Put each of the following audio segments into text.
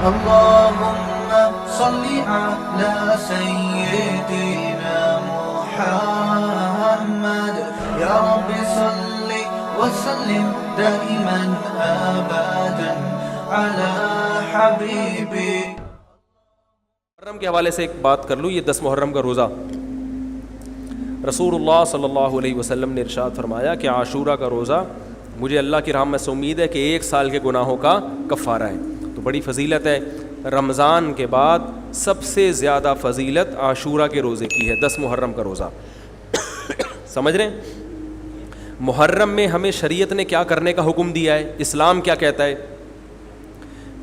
اللهم صل على سيدنا محمد يا رب صل وسلم دائما ابدا على حبيبي. محرم کے حوالے سے ایک بات کر لوں. یہ 10 محرم کا روزہ رسول اللہ صلی اللہ علیہ وسلم نے ارشاد فرمایا کہ عاشورہ کا روزہ مجھے اللہ کی رحمت سے امید ہے کہ 1 سال کے گناہوں کا کفارہ ہے. تو بڑی فضیلت ہے. رمضان کے بعد سب سے زیادہ فضیلت عاشورہ کے روزے کی ہے, 10 محرم کا روزہ. سمجھ رہے ہیں؟ محرم میں ہمیں شریعت نے کیا کرنے کا حکم دیا ہے, اسلام کیا کہتا ہے؟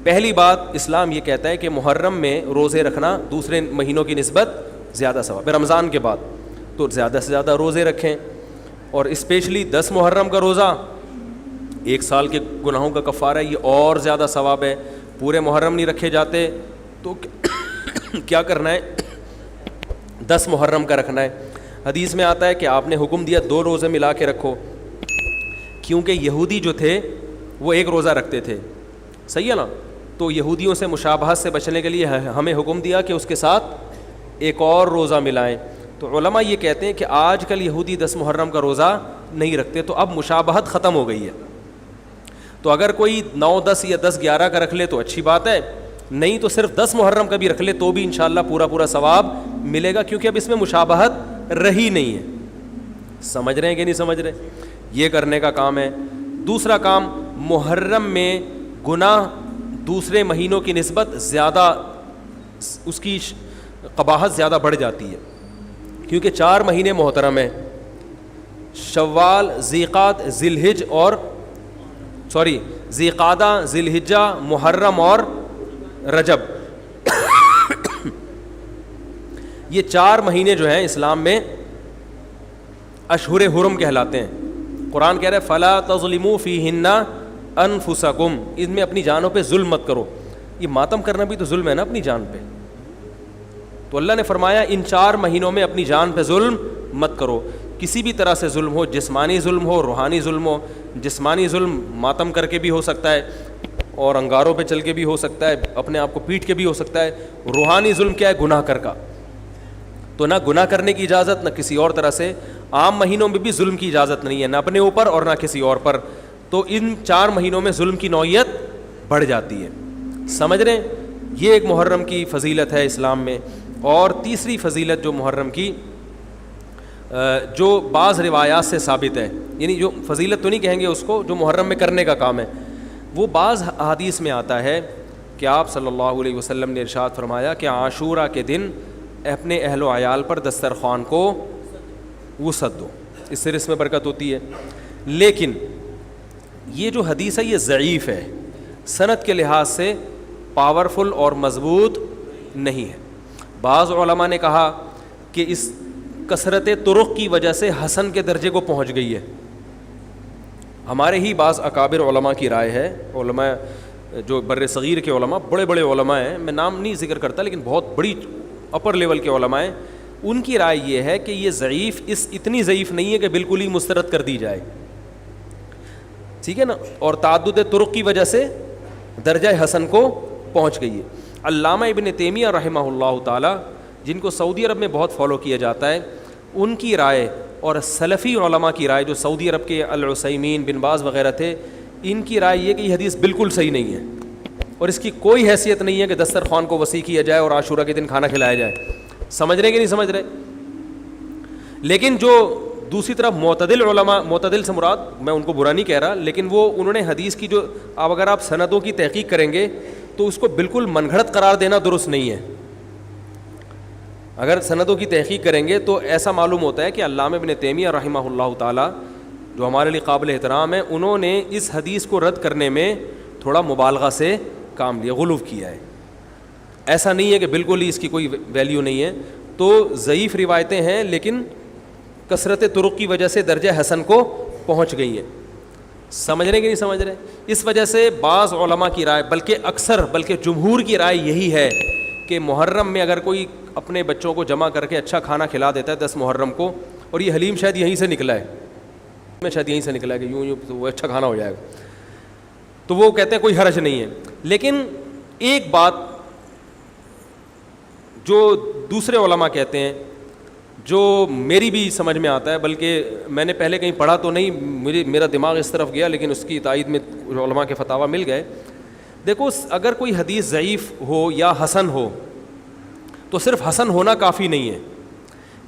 پہلی بات, اسلام یہ کہتا ہے کہ محرم میں روزے رکھنا دوسرے مہینوں کی نسبت زیادہ ثواب ہے. رمضان کے بعد تو زیادہ سے زیادہ روزے رکھیں, اور اسپیشلی 10 محرم کا روزہ 1 سال کے گناہوں کا کفارہ ہے, یہ اور زیادہ ثواب ہے. پورے محرم نہیں رکھے جاتے تو کیا کرنا ہے, 10 محرم کا رکھنا ہے. حدیث میں آتا ہے کہ آپ نے حکم دیا 2 روزے ملا کے رکھو, کیونکہ یہودی جو تھے وہ 1 روزہ رکھتے تھے, صحیح ہے نا. تو یہودیوں سے مشابہت سے بچنے کے لیے ہمیں حکم دیا کہ اس کے ساتھ 1 اور روزہ ملائیں. تو علماء یہ کہتے ہیں کہ آج کل یہودی 10 محرم کا روزہ نہیں رکھتے, تو اب مشابہت ختم ہو گئی ہے. تو اگر کوئی 9, 10 یا 10, 11 کا رکھ لے تو اچھی بات ہے, نہیں تو صرف 10 محرم کا بھی رکھ لے تو بھی انشاءاللہ پورا ثواب ملے گا, کیونکہ اب اس میں مشابہت رہی نہیں ہے. سمجھ رہے ہیں کہ نہیں سمجھ رہے؟ یہ کرنے کا کام ہے. دوسرا کام, محرم میں گناہ دوسرے مہینوں کی نسبت زیادہ, اس کی قباحت زیادہ بڑھ جاتی ہے, کیونکہ 4 مہینے محترم ہیں, شوال, ذیقعدہ, ذی الحجہ, محرم اور رجب. یہ 4 مہینے جو ہیں اسلام میں اشہر حرم کہلاتے ہیں. قرآن کہہ رہا ہے فلا تظلموا فیہن انفسکم, ان میں اپنی جانوں پہ ظلم مت کرو. یہ ماتم کرنا بھی تو ظلم ہے نا اپنی جان پہ. تو اللہ نے فرمایا ان 4 مہینوں میں اپنی جان پہ ظلم مت کرو. کسی بھی طرح سے ظلم ہو, جسمانی ظلم ہو, روحانی ظلم ہو. جسمانی ظلم ماتم کر کے بھی ہو سکتا ہے, اور انگاروں پہ چل کے بھی ہو سکتا ہے, اپنے آپ کو پیٹ کے بھی ہو سکتا ہے. روحانی ظلم کیا ہے؟ گناہ کر کا. تو نہ گناہ کرنے کی اجازت, نہ کسی اور طرح سے. عام مہینوں میں بھی ظلم کی اجازت نہیں ہے, نہ اپنے اوپر اور نہ کسی اور پر. تو ان 4 مہینوں میں ظلم کی نوعیت بڑھ جاتی ہے. سمجھ رہے ہیں؟ یہ ایک محرم کی فضیلت ہے اسلام میں. اور تیسری فضیلت جو محرم کی, جو بعض روایات سے ثابت ہے, یعنی جو فضیلت تو نہیں کہیں گے اس کو, جو محرم میں کرنے کا کام ہے, وہ بعض احادیث میں آتا ہے کہ آپ صلی اللہ علیہ وسلم نے ارشاد فرمایا کہ عاشورہ کے دن اپنے اہل و عیال پر دسترخوان کو وسعت دو, اس سے رزق میں برکت ہوتی ہے. لیکن یہ جو حدیث ہے یہ ضعیف ہے, سند کے لحاظ سے پاورفل اور مضبوط نہیں ہے. بعض علماء نے کہا کہ اس کثرت طرق کی وجہ سے حسن کے درجے کو پہنچ گئی ہے. ہمارے ہی بعض اکابر علماء کی رائے ہے, علماء جو بر صغیر کے علماء, بڑے بڑے علماء ہیں, میں نام نہیں ذکر کرتا لیکن بہت بڑی اپر لیول کے علماء ہیں, ان کی رائے یہ ہے کہ یہ ضعیف, اتنی ضعیف نہیں ہے کہ بالکل ہی مسترد کر دی جائے, ٹھیک ہے نا, اور تعدد طرق کی وجہ سے درجہ حسن کو پہنچ گئی ہے. علامہ ابن تیمیہ رحمہ اللہ تعالی, جن کو سعودی عرب میں بہت فالو کیا جاتا ہے, ان کی رائے اور سلفی علماء کی رائے, جو سعودی عرب کے العثیمین, بن باز وغیرہ تھے, ان کی رائے یہ کہ یہ حدیث بالکل صحیح نہیں ہے, اور اس کی کوئی حیثیت نہیں ہے کہ دسترخوان کو وسیع کیا جائے اور عاشورہ کے دن کھانا کھلایا جائے. سمجھ رہے کہ نہیں سمجھ رہے؟ لیکن جو دوسری طرف معتدل علماء, معتدل سے مراد میں ان کو برا نہیں کہہ رہا, لیکن وہ انہوں نے حدیث کی جو, اب اگر آپ سندوں کی تحقیق کریں گے تو اس کو بالکل من گھڑت قرار دینا درست نہیں ہے. اگر سندوں کی تحقیق کریں گے تو ایسا معلوم ہوتا ہے کہ علامہ ابن تیمیہ رحمہ اللہ تعالی, جو ہمارے لیے قابل احترام ہے, انہوں نے اس حدیث کو رد کرنے میں تھوڑا مبالغہ سے کام لیا, غلو کیا ہے. ایسا نہیں ہے کہ بالکل ہی اس کی کوئی ویلیو نہیں ہے. تو ضعیف روایتیں ہیں لیکن کثرت طرق کی وجہ سے درجہ حسن کو پہنچ گئی ہیں. سمجھ رہے کہ نہیں سمجھ رہے؟ اس وجہ سے بعض علماء کی رائے, بلکہ اکثر, بلکہ جمہور کی رائے یہی ہے کہ محرم میں اگر کوئی اپنے بچوں کو جمع کر کے اچھا کھانا کھلا دیتا ہے 10 محرم کو, اور یہ حلیم شاید یہیں سے نکلا ہے, میں شاید یہیں سے نکلا ہے کہ یوں وہ اچھا کھانا ہو جائے گا, تو وہ کہتے ہیں کوئی حرج نہیں ہے. لیکن ایک بات جو دوسرے علماء کہتے ہیں, جو میری بھی سمجھ میں آتا ہے, بلکہ میں نے پہلے کہیں پڑھا تو نہیں, میرا دماغ اس طرف گیا, لیکن اس کی تائید میں علماء کے فتاویٰ مل گئے. دیکھو, اگر کوئی حدیث ضعیف ہو یا حسن ہو تو صرف حسن ہونا کافی نہیں ہے,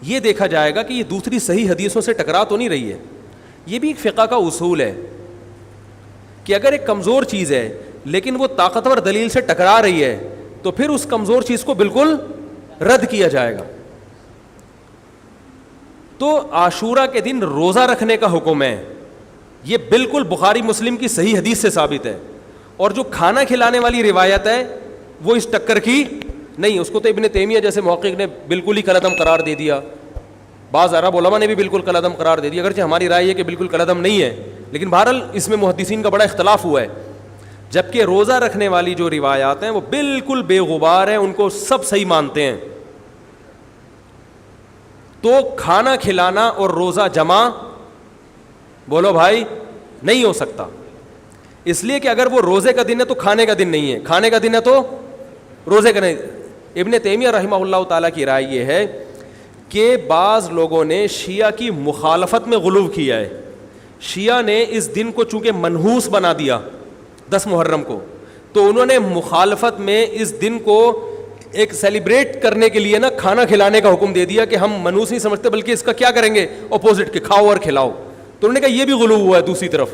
یہ دیکھا جائے گا کہ یہ دوسری صحیح حدیثوں سے ٹکرا تو نہیں رہی ہے. یہ بھی ایک فقہ کا اصول ہے کہ اگر ایک کمزور چیز ہے لیکن وہ طاقتور دلیل سے ٹکرا رہی ہے تو پھر اس کمزور چیز کو بالکل رد کیا جائے گا. تو عاشورہ کے دن روزہ رکھنے کا حکم ہے, یہ بالکل بخاری مسلم کی صحیح حدیث سے ثابت ہے. اور جو کھانا کھلانے والی روایت ہے وہ اس ٹکر کی نہیں, اس کو تو ابن تیمیہ جیسے محقق نے بالکل ہی کالعدم قرار دے دیا, بعض عرب علماء نے بھی بالکل کالعدم قرار دے دیا, اگرچہ ہماری رائے ہے کہ بالکل کالعدم نہیں ہے, لیکن بہرحال اس میں محدثین کا بڑا اختلاف ہوا ہے. جبکہ روزہ رکھنے والی جو روایات ہیں وہ بالکل بے غبار ہیں, ان کو سب صحیح مانتے ہیں. تو کھانا کھلانا اور روزہ جمع بولو بھائی نہیں ہو سکتا, اس لیے کہ اگر وہ روزے کا دن ہے تو کھانے کا دن نہیں ہے, کھانے کا دن ہے تو روزے کا نہیں. ابن تیمیہ رحمہ اللہ تعالیٰ کی رائے یہ ہے کہ بعض لوگوں نے شیعہ کی مخالفت میں غلو کیا ہے. شیعہ نے اس دن کو چونکہ منحوس بنا دیا 10 محرم کو, تو انہوں نے مخالفت میں اس دن کو ایک سیلیبریٹ کرنے کے لیے نا کھانا کھلانے کا حکم دے دیا کہ ہم منحوس نہیں سمجھتے بلکہ اس کا کیا کریں گے اپوزٹ کے کھاؤ اور کھلاؤ. تو انہوں نے کہا یہ بھی غلو ہوا ہے دوسری طرف.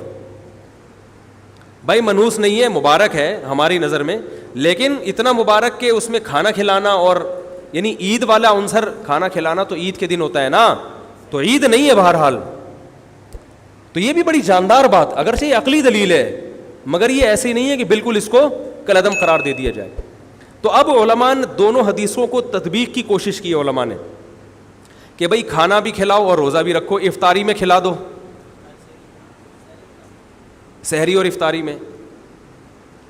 بھائی منحوس نہیں ہے, مبارک ہے ہماری نظر میں, لیکن اتنا مبارک کہ اس میں کھانا کھلانا اور یعنی عید والا عنصر کھانا کھلانا تو عید کے دن ہوتا ہے نا, تو عید نہیں ہے بہرحال. تو یہ بھی بڑی جاندار بات, اگرچہ یہ عقلی دلیل ہے مگر یہ ایسی نہیں ہے کہ بالکل اس کو کالعدم قرار دے دیا جائے. تو اب علماء نے دونوں حدیثوں کو تطبیق کی کوشش کی, علماء نے کہ بھئی کھانا بھی کھلاؤ اور روزہ بھی رکھو, افطاری میں کھلا دو, سحری اور افطاری میں.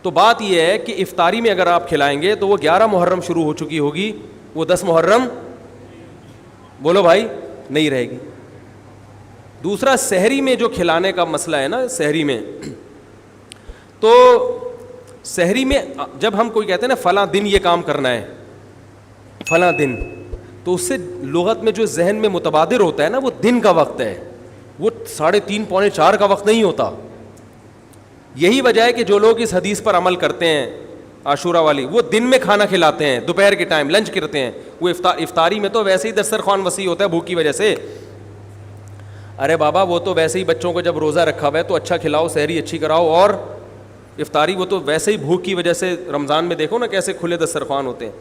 تو بات یہ ہے کہ افطاری میں اگر آپ کھلائیں گے تو وہ 11 محرم شروع ہو چکی ہوگی, وہ 10 محرم بولو بھائی نہیں رہے گی. دوسرا سحری میں جو کھلانے کا مسئلہ ہے نا, سحری میں تو سحری میں جب ہم کوئی کہتے ہیں نا فلاں دن یہ کام کرنا ہے فلاں دن, تو اس سے لغت میں جو ذہن میں متبادر ہوتا ہے نا وہ دن کا وقت ہے, وہ 3:30 پونے 4 کا وقت نہیں ہوتا. یہی وجہ ہے کہ جو لوگ اس حدیث پر عمل کرتے ہیں عاشورہ والی, وہ دن میں کھانا کھلاتے ہیں, دوپہر کے ٹائم لنچ کرتے ہیں. وہ افطاری میں تو ویسے ہی دسترخوان وسیع ہوتا ہے بھوک کی وجہ سے. ارے بابا وہ تو ویسے ہی بچوں کو جب روزہ رکھا ہوا ہے تو اچھا کھلاؤ, سحری اچھی کراؤ, اور افطاری وہ تو ویسے ہی بھوک کی وجہ سے رمضان میں دیکھو نا کیسے کھلے دسترخوان ہوتے ہیں.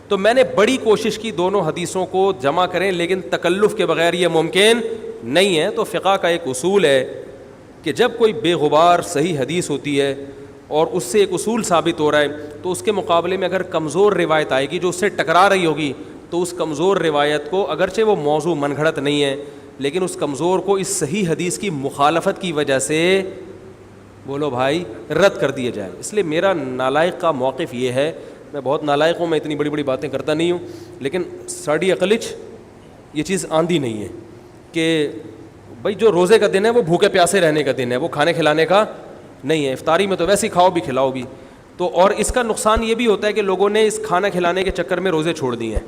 تو میں نے بڑی کوشش کی دونوں حدیثوں کو جمع کریں, لیکن تکلف کے بغیر یہ ممکن نہیں ہے. تو فقہ کا ایک اصول ہے کہ جب کوئی بے غبار صحیح حدیث ہوتی ہے اور اس سے ایک اصول ثابت ہو رہا ہے, تو اس کے مقابلے میں اگر کمزور روایت آئے گی جو اس سے ٹکرا رہی ہوگی, تو اس کمزور روایت کو اگرچہ وہ موضوع من گھڑت نہیں ہے لیکن اس کمزور کو اس صحیح حدیث کی مخالفت کی وجہ سے بولو بھائی رد کر دیا جائے. اس لیے میرا نالائق کا موقف یہ ہے, میں بہت نالائق ہوں, میں اتنی بڑی بڑی باتیں کرتا نہیں ہوں, لیکن ساڑی عقلچ یہ چیز آندھی نہیں ہے کہ بھائی جو روزے کا دن ہے وہ بھوکے پیاسے رہنے کا دن ہے, وہ کھانے کھلانے کا نہیں ہے. افطاری میں تو ویسے ہی کھاؤ بھی کھلاؤ بھی. تو اور اس کا نقصان یہ بھی ہوتا ہے کہ لوگوں نے اس کھانا کھلانے کے چکر میں روزے چھوڑ دیے ہیں.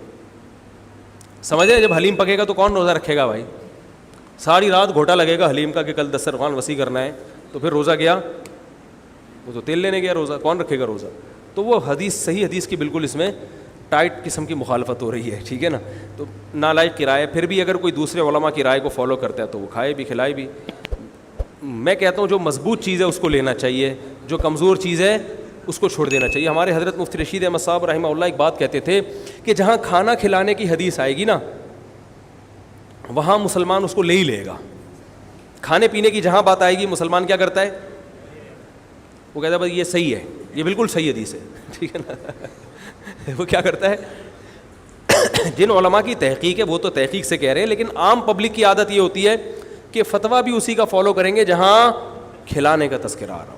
سمجھ رہے, جب حلیم پکے گا تو کون روزہ رکھے گا بھائی, ساری رات گھوٹا لگے گا حلیم کا کہ کل دسترخوان وسیع کرنا ہے, تو پھر روزہ گیا, وہ تو تیل لینے گیا, روزہ کون رکھے گا روزہ. تو وہ حدیث صحیح حدیث کی بالکل اس میں ٹائٹ قسم کی مخالفت ہو رہی ہے, ٹھیک ہے نا. تو نالائق کی رائے, پھر بھی اگر کوئی دوسرے علماء کی رائے کو فالو کرتا ہے تو وہ کھائے بھی کھلائے بھی. میں کہتا ہوں جو مضبوط چیز ہے اس کو لینا چاہیے, جو کمزور چیز ہے اس کو چھوڑ دینا چاہیے. ہمارے حضرت مفتی رشید احمد صاحب رحمہ اللہ ایک بات کہتے تھے کہ جہاں کھانا کھلانے کی حدیث آئے گی نا وہاں مسلمان اس کو لے ہی لے گا. کھانے پینے کی جہاں بات آئے گی مسلمان کیا کرتا ہے, وہ کہتا ہے بھائی یہ صحیح ہے, یہ بالکل صحیح حدیث ہے, ٹھیک ہے نا. وہ کیا کرتا ہے, جن علماء کی تحقیق ہے وہ تو تحقیق سے کہہ رہے ہیں, لیکن عام پبلک کی عادت یہ ہوتی ہے کہ فتویٰ بھی اسی کا فالو کریں گے جہاں کھلانے کا تذکرہ آ رہا ہو.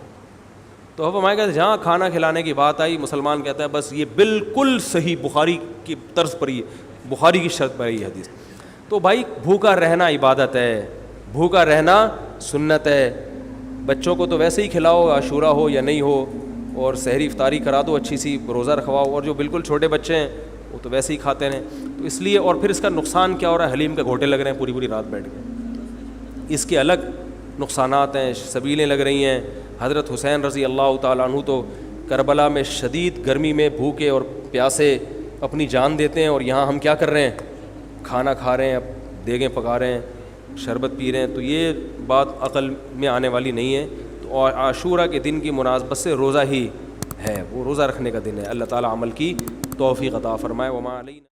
تو اب ہمارے کہتے ہیں جہاں کھانا کھلانے کی بات آئی مسلمان کہتا ہے بس یہ بالکل صحیح بخاری کی طرز پر ہی, بخاری کی شرط پر ہی حدیث. تو بھائی بھوکا رہنا عبادت ہے, بھوکا رہنا سنت ہے. بچوں کو تو ویسے ہی کھلاؤ عاشورہ ہو یا نہیں ہو, اور سحری افطاری کرا دو اچھی سی, روزہ رکھواؤ. اور جو بالکل چھوٹے بچے ہیں وہ تو ویسے ہی کھاتے رہیں. تو اس لیے, اور پھر اس کا نقصان کیا ہو رہا ہے, حلیم کے گھوٹے لگ رہے ہیں پوری پوری رات بیٹھ کے. اس کے الگ نقصانات ہیں, سبیلیں لگ رہی ہیں. حضرت حسین رضی اللہ تعالیٰ عنہ تو کربلا میں شدید گرمی میں بھوکے اور پیاسے اپنی جان دیتے ہیں, اور یہاں ہم کیا کر رہے ہیں, کھانا کھا رہے ہیں, دیگیں پکا رہے ہیں, شربت پی رہے ہیں. تو یہ بات عقل میں آنے والی نہیں ہے. تو عاشورہ کے دن کی مناسبت سے روزہ ہی ہے, وہ روزہ رکھنے کا دن ہے. اللہ تعالیٰ عمل کی توفیق عطا فرمائے. وما علینا.